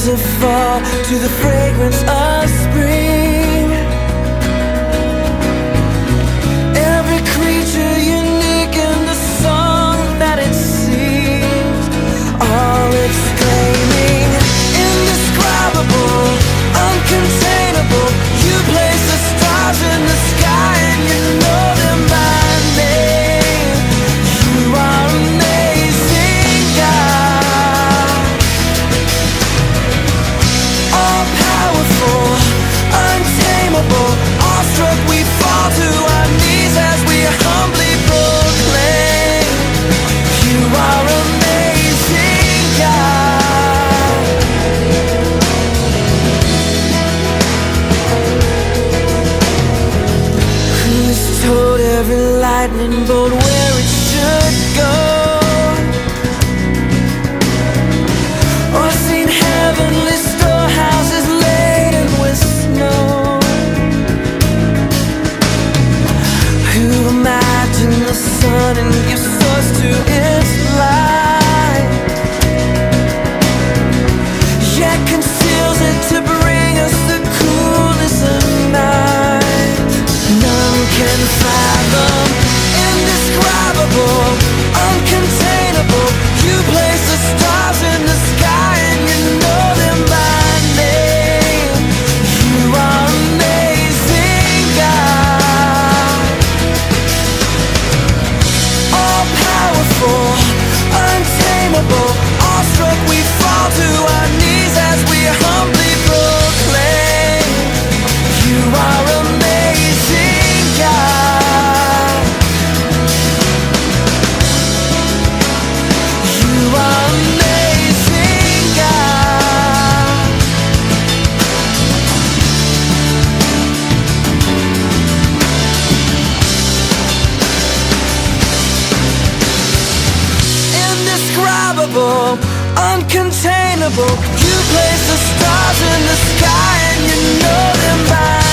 leaves that fall to the fragrance of spring. Every creature unique in the song that it sings, all exclaiming, indescribable, uncontainable. You place the stars in the sky and you know them by name. You are amazing, God. All powerful, untamable, awestruck we fall to our knees as we humbly proclaim, you are amazing, God. Who's told every lightning bolt where it should go, or seen heavenly storehouses laden with snow? Who imagined the sun and gives source to its light, yet conceals it to bring us the coolness of night? None can fathom, indescribable, uncontainable. You place the stars in the sky and you know them by name. You are amazing, God. All powerful, untamable, awestruck we fall to our knees as we humbly proclaim, you are amazing, God. You are amazing, God. Indescribable, uncontainable. You place the stars in the sky and you know them by